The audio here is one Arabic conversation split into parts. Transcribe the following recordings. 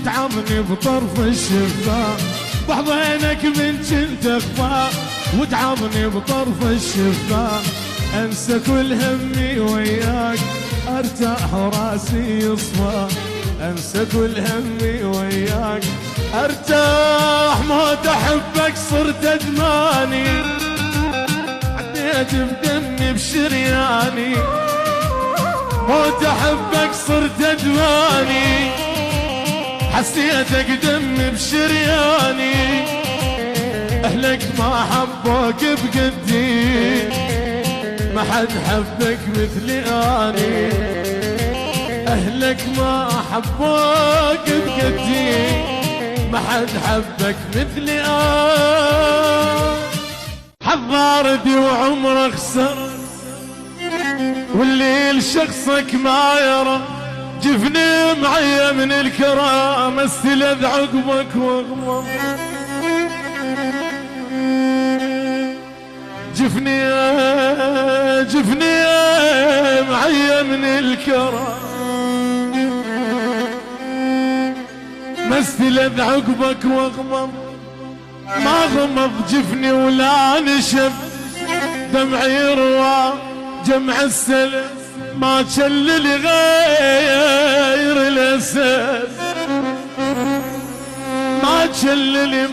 وتعظني بطرف الشفاه، بحضنك من كنت اخفى وتعظني بطرف الشفاه، انسى كل همي وياك ارتاح وراسي يصفى، انسى كل همي وياك ارتاح، موت احبك صرت ادماني، عديت بدمي بشرياني، موت احبك صرت ادماني، حسيتك دمي بشرياني، اهلك ما حبوك بقدي، ما حد حبك مثلي اني، اهلك ما حبوك بقدي، ما حد حبك مثلي اني، حضارتي وعمرك خسر والليل شخصك ما يرى، جفني معي من الكرام استلذ عقبك واغمض، جفني معي من الكرام ما استلذ عقبك واغمض، ما غمض جفني ولا نشف دمعي يروى جمع السلف، ما تشلل غير الاسد، ما تشلل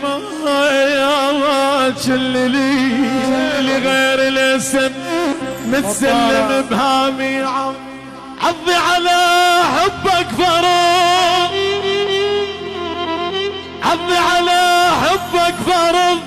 ما تشللي غير الاسد، متسلم بهامي عضي على حبك فرض، عضي على حبك فرض،